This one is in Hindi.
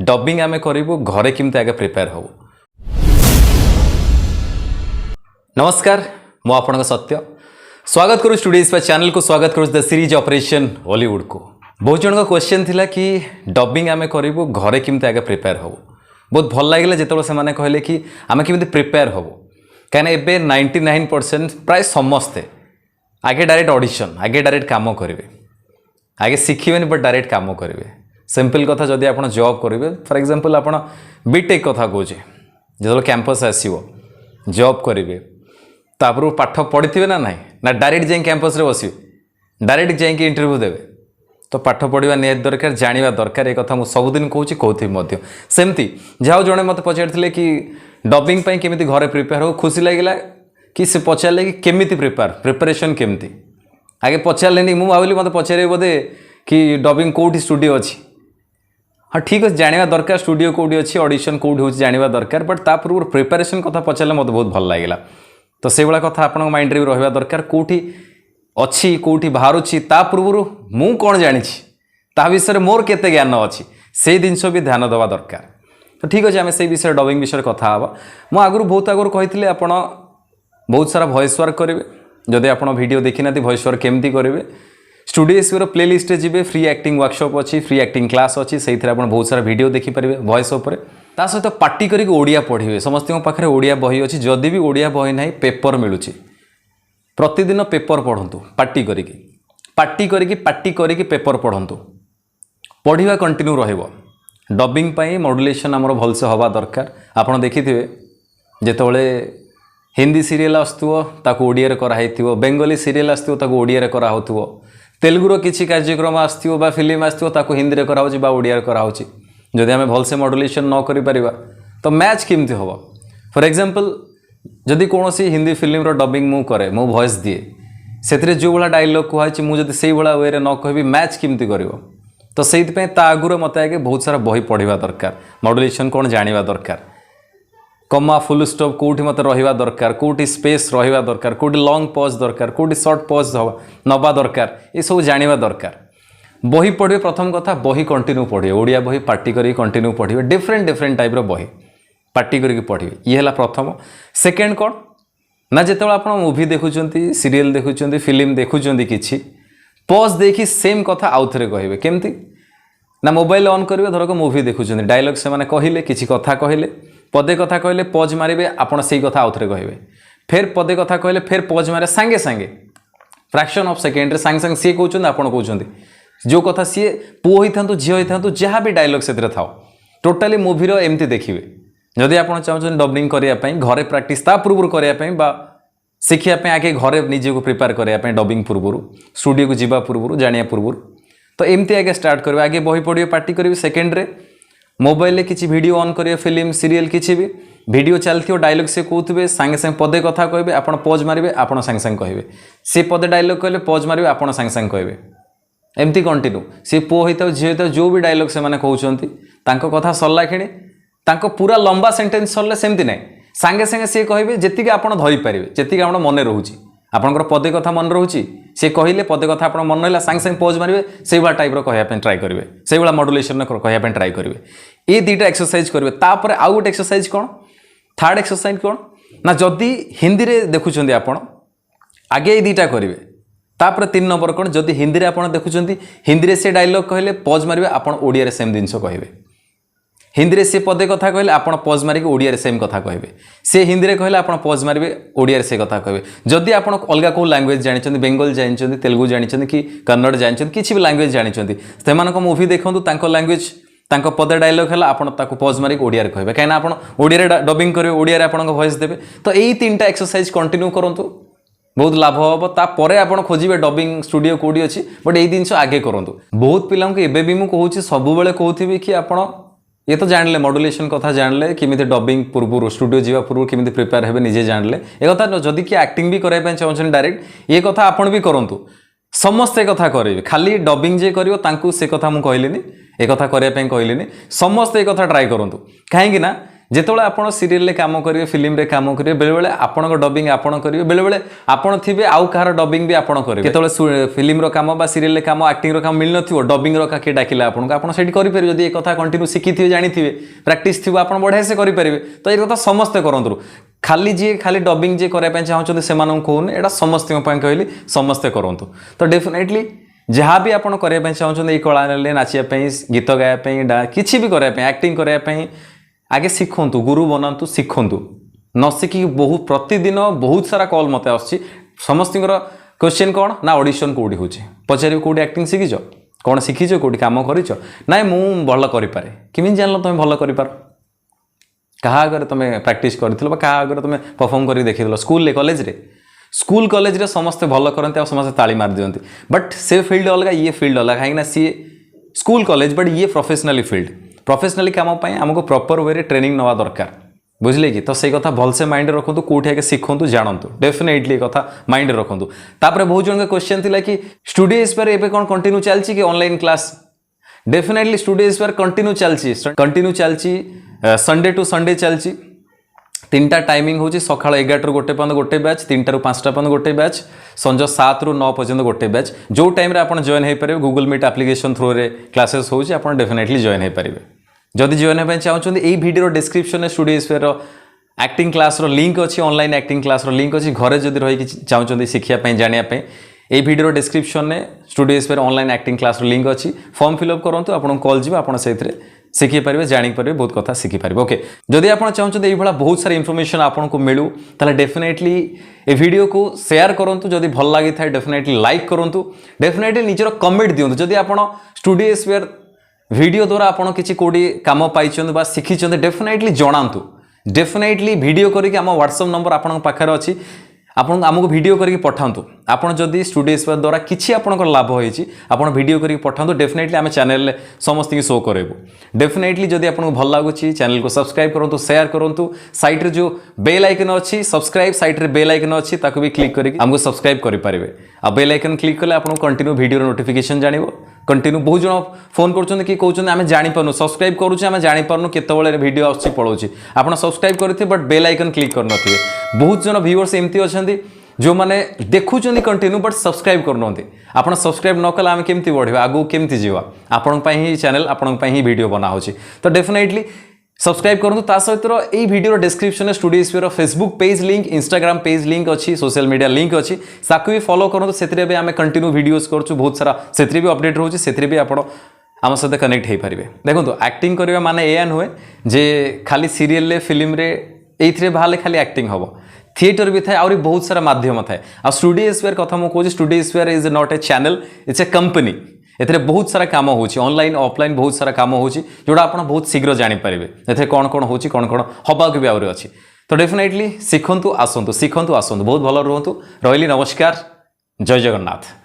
डबिंग आम करूँ घरे केमती आगे प्रिपेयर हो। नमस्कार मु आपन सत्य स्वागत करूँ स्टूडियोज चैनल को स्वागत करूँ द सीरीज ऑपरेशन हॉलीवुड को। बहुत जन क्वेश्चन थिला कि डबिंग आम करूँ घरे केमती आगे प्रिपेयर हो। बहुत भल लगे जो से कहले कि आम केमती प्रिपेयर हो कहीं एबे 99% प्राय समस्ते आगे डायरेक्ट ऑडिशन आगे डायरेक्ट काम करेंगे आगे शिखिबेनि बट डायरेक्ट काम करेंगे। सिंपल कथा जदि आप जॉब करेंगे फॉर एग्जांपल आप बीटेक कथा कहे जो कैंपस आसो जॉब करेंगे तापर पाठ पढ़ी थे ना ना डायरेक्ट जाए कैंपस रे बस डायरेक्ट जाइए इंटरव्यू देवे तो पाठ पढ़ा निहत दरकार जाना दरकार एक कथा मुझे सबुदिन कहूँ सेमती जहाँ जड़े मत पचारे कि डबिंग केमी घरे प्रिपेयर हो खुशी लगे कि से पचारे कि केमिति प्रिपेरेसन केमती आगे पचारे मुझे भाविली मत पचारे बोधे कि डबिंग कौटी स्टूडियो अच्छी हाँ ठीक अच्छे जाना दरकार स्टूडियो कौटी अच्छी ऑडिशन कौटी हो जाना दरकार बट ता पूर्व प्रिपेरेसन कथा पचारे मत बहुत भल लगे तो से भाया कथा आप माइंड में रहा दरकार कौटी अच्छी कौटी बाहर ता पूर्व मु कौन जानी ता विषय मोर केते ज्ञान अच्छी से जिनस भी ध्यान देवा दरकार। तो ठीक अच्छे आम से विषय डबिंग विषय कथा हाँ मुझे आगु बहुत आगु कही आप बहुत सारा वॉइस वर्क करेंगे जदि आप वीडियो देखी ना वॉइस वर्क केमती करेंगे स्टूडियो प्ले लिस्ट जी फ्री एक्टिंग वर्कशॉप अच्छी फ्री एक्टिंग क्लास अच्छी से बहुत सारा वीडियो देखिपारे वॉइस उपर ता सहित पार्टी करके ओडिया पढ़े समस्त पाखे ओडिया बही अच्छी जदि भी ओडिया बही ना पेपर मिलूँ प्रतिदिन पेपर पढ़ु पार्टी करके पेपर पढ़ु पढ़ा कंटिन्यू रहिबो डबिंग मॉड्यूलेशन आमर भलसे हवा दरकार। आपड़ देखिथे जितेबाला हिंदी सीरियल आसुव ताकू ओडिया कराई बेंगली सीरियल आसुव ताकू ओडिया कराउथुव तेलुगुर किसी कार्यक्रम आसुव बा फिल्म आसुव ताकू हिंदी कराउछि बा ओडिया कराउछि जदि आम भलसे मॉड्यूलेशन न करि परिबा तो मैच केमती हम। फॉर एग्जांपल जदि कौन हिंदी फिल्म डबिंग मु करे मो वॉइस दिए से जो भाया डायलॉग कहुई मुझे से भाया वे न कहि मैच केमती कर तो से आगुरी मत आगे बहुत सारा बही पढ़ा दरकार मॉड्यूलेशन कौन जाना दरकार कमा फुल स्टॉप कौटी मत रहा दरकार कौटी स्पेस रहा दरकार कौटी लॉन्ग पॉज दरकार कौटी शॉर्ट पॉज नवा दरकार ये सब जाना दरकार। बही पढ़े प्रथम कथा बही कंटिन्यू पढ़े ओडिया बही पार्टी करी कंटिन्यू पढ़े डिफरेंट डिफरेंट टाइप बही पार्टी करके पढ़े ये है प्रथम। सेकेंड कौन ना जिते आप मूवी देखुंट सीरियल देखुं फिल्म देखुं कि पॉज देखी सेम कथा आउ थे कहे केमती ना मोबाइल ऑन करेंगे धरक मूवी देखुं डायलॉग से मैंने कहले किसी कथा कहले पदे कथा कहले पॉज मारे आपड़ से कथा आउ थे कहे फिर पदे कथा कहले फिर पॉज मारे सांगे सांगे फ्रैक्शन ऑफ सेकेंड सांगे सांगे सी कहते आपड़ कहते जो कथा सी पुओ होता झील होता जहाँ भी डायलॉग से था टोटाली मूवीर एमती देखिए जदि आप चाहते डबिंग करने घरे प्राक्टिस ता पूर्व करने शिखापी आगे घरे निजे को प्रिपेयर करने डबिंग पूर्व स्टूडियो को जीवा पूर्व जाना पूर्व तो एमती आगे स्टार्ट करेंगे आगे बही पढ़े पार्टी करेंगे सेकेंड मोबाइल किसी वीडियो ऑन करेंगे फिल्म सीरियल किसी भी वीडियो चलती डायलॉग से कहते सांगे सांगे पदे कथा कहे आप पॉज मारे आप सांगे सांगे कहे सी पदे डायलॉग कहले पॉज मारे आप सांगे सांगे कहे एमती कंटिन्यू सी पुओ होता झी होता जो भी डायलॉग से कहते कथा सरला कि पूरा लंबा सेंटेंस सरले सेमती ना सांगे सांगे सी कहे जी आप धरीपारे जी आप मन रोचे आपंकर पदे कथा मन रोचे सी कहले पदे कथा आप मन रहा सांगे सांगे पॉज मारे से भाया टाइप कहवाई ट्राए करेंगे से भाया मॉड्यूलेशन कहवाई ट्राए करेंगे ये दुईटा एक्सरसाइज करेंगे तापर आउ गोटे एक्सरसाइज कौन थर्ड एक्सरसाइज कौन ना जदि हिंदी में देखुं आप आगे ये दुईटा करेंगे तापर 3 नंबर कौन जदि हिंदी में आप देखुं हिंदी में से डायलॉग कहले पॉज मारे आप ओडिया सेम जिनस कहे हिंदी में से पदे कथा कहले आप पॉज मारिक ओडिया सेम कथा कहे से हिंदी में कहले आप पॉज मारे ओडिया से कथा कहे जदि आप अलग कौ लैंग्वेज जानते बेंगल जानते तेलुगु जानते कि कन्नड़ जानते किसी भी लैंग्वेज जानते से मूवी देखो लैंग्वेज पदे डायलॉग है आपको पॉज मारिक ओडिया कहे कहीं आप ओडिया डबिंग करेंगे ओडिया आप वॉइस देवे तो यही 3टा एक्सरसाइज कंटिन्यू करूँ बहुत लाभ हम तापर आप खोजे डबिंग स्टूडियो कौटी अच्छी बट यही जिन आगे करूँ बहुत पिला भी मुझे कहूँ सब कहती कि आप ये तो जानले मॉड्यूलेशन कथा जानले किमी डबिंग पूर्व स्टूडियो जीवा पूर्व किमी प्रिपेयर हे निजे जानले एक कथा जदि कि एक्टिंग भी कराई चाहते डायरेक्ट ये कथा आपण भी करूँ समस्ते कथा करेंगे खाली डबिंग जे कर से कथा मुझे कहलिनी एक कथा करने कहलिनी समस्ते एक कथा ट्राए करूँ कहीं ଯେତେବେଳେ ଆପଣ ସିରିଏଲରେ କାମ କରିବେ ଫିଲ୍ମରେ କାମ କରିବେ ବେଳେବେଳେ ଆପଣଙ୍କ ଡବିଂ ଆପଣ କରିବେ ବେଳେବେଳେ ଆପଣ ଥିବେ ଆଉ କାହାର ଡବିଂ ବି ଆପଣ କରିବେ କେତେବେଳେ ଫିଲ୍ମର କାମ ବା ସିରିଏଲରେ କାମ ଆକ୍ଟିଂର କାମ ମିଳିନଥିବ ଡବିଂର କିଏ ଡାକିଲା ଆପଣଙ୍କୁ ଆପଣ ସେଇଠି କରିପାରିବେ ଯଦି ଏ କଥା କଣ୍ଟିନ୍ୟୁ ଶିଖିଥିବେ ଜାଣିଥିବେ ପ୍ରାକ୍ଟିସ୍ ଥିବ ଆପଣ ବଢ଼ିଆ ସେ କରିପାରିବେ ତ ଏ କଥା ସମସ୍ତେ କରନ୍ତୁ ଖାଲି ଯିଏ ଖାଲି ଡବିଂ ଯିଏ କରିବା ପାଇଁ ଚାହୁଁଛନ୍ତି ସେମାନଙ୍କୁ କହୁନି ଏଇଟା ସମସ୍ତଙ୍କ ପାଇଁ କହିଲି ସମସ୍ତେ କରନ୍ତୁ ତ ଡେଫିନେଟଲି ଯାହା ବି ଆପଣ କରିବା ପାଇଁ ଚାହୁଁଛନ୍ତି ଏଇ କଳାରେ ନାଚିବା ପାଇଁ ଗୀତ ଗାଇବା ପାଇଁ କିଛି ବି କରିବା ପାଇଁ ଆକ୍ଟିଂ କରିବା ପାଇଁ आगे शिखु गुरु बनातु शिखु न शिखिक बहुत प्रतिदिन बहुत सारा कॉल मत समस्त क्वेश्चन कौन ना ऑडिशन कौटी हो पचारे कौटी एक्टिंग शिखिच कौन शिखिच कौटी कम कर ना मु भल करें किमी जान तुम भल कर क्या आगे तुम प्राक्ट कर क्या आगे तुम परफॉर्म कर देखी स्कूल स्कूल कॉलेज रे समस्ते भल करते और समस्ते ताली मार दिखती बट से फील्ड अलग ये फील्ड अलग कहीं सी स्कूल कॉलेज बट ये प्रोफेशनली फील्ड प्रोफेशनली कम आमको प्रॉपर वे रे ट्रेनिंग नवा दरकार बुझे कि तो से कथा भलसे माइंड रखु कौटे आगे शिखु जानतु डेफिनेटली कथा माइंड रखु तापर बहुत जन क्वेश्चन थी कि स्टूडियो स्पेयर एवं कौन कंटिन्यू चलती कि online class definitely studio spare continue चलती संडे टू संडे चलती 3टा टाइमिंग हूँ सका 11 ରୁ 1 पर्यंत गोटे बैच 3टा ରୁ 5टा पर्यंत गोटे बैच संज 7 ରୁ 9 पर्यंत गोटे बैच जो टाइम आप जॉइन हो पारे गूगल मीट एप्लिकेशन थ्रू रे क्लासेस होची आप डेफिनेटली जॉइन हो पारे जदि जॉइन होगा चाहते यही video description studio spare acting class link अच्छी ऑनलाइन एक्टिंग क्लास लिंक अच्छी घरे जदि रही चाहते शिखापी जानापी ये वीडियो डिस्क्रिप्शन में studio spare online acting class link अच्छी फॉर्म फिलअप करूँ आपको कॉल जी आप शिखिपारे जानीपारे बहुत कथा शिखिपारे ओके जदि आप चाहते ये बहुत सारी इनफॉरमेशन आपको मिलू ताले डेफिनेटली ए वीडियो को शेयर करूँ जदि भल लगी था डेफिनेटली लाइक करूँ डेफिनेटली निजर कमेंट दिंतु जदि आप स्टूडियो स्पेयर वीडियो द्वारा आप किसी कौटी कम पाई शिखी डेफिनेटली जनातु डेफिनेटली वीडियो करके आम व्हाट्सएप नंबर आप पाखे अच्छी आपन आमको वीडियो करके पठातु आपन जदि स्टूडियो स्पेयर द्वारा किसी आपनकर लाभ होइछि आपन वीडियो करके पठातु डेफिनेटली आम चैनल समस्त की शो करेबु डेफिनेटली जदि आपको भल लगुच चैनल को सब्सक्राइब करूँ शेयर करूँ साइड रे जो बेल आइकन अच्छी सब्सक्राइब साइड रे बेल आइकन अच्छी ताको भी क्लिक करके आमको सब्सक्राइब करेंगे आ बेल आइकन क्लिक कले आपको कंटिन्यू वीडियो नोटिफिकेशन जानिबो कंटिन्यू बहुत जन फोन कर कि कहते आम जापर सब्सक्राइब करुचे आम जापर केतवे वीडियो आस पड़ोची आप सब्सक्राइब करेंगे बट बेल आइकन क्लिक कर बहुत जन व्यूअर्स एमती अच्छा जो मैंने देखुं कंटिन्यू बट सब्सक्राइब करना आप सब्सक्राइब न कले आम केमती बढ़ा आगू केमती जीवा आपण ही चैनल आपण ही वीडियो बना तो डेफिनेटली सब्सक्राइब करूँ ता सहित यही वीडियो डिस्क्रिप्शन में studio spare Facebook page link Instagram page link अच्छी सोशल मीडिया लिंक अच्छी साकु भी फॉलो करूँ से भी आम कंटिन्यू वीडियोस करूँ बहुत सारा से भी अपडेट रोचे से भी आप आम सहित कनेक्ट हो पारे देखो एक्टिंग करवा माने एया नुहे जे खाली सीरियल फिल्म रे ये बाहर खाली एक्टिंग हम थिएटर भी थाए आउरी बहुत सारा माध्यम थाए आ स्टूडियो स्पेयर कथा मुझे कहूँ studio spare is not a channel it's a company एथे बहुत सारा काम होची ऑनलाइन ऑफलाइन बहुत सारा काम होची जोड़ा आप बहुत शीघ्र जानीपारे एथे कौन कौन होची कौन कौन हबाक भी आउरी अच्छी तो डेफिनेटली शिखंतु आसंतु बहुत भल रुहतु रही नमस्कार जय जगन्नाथ।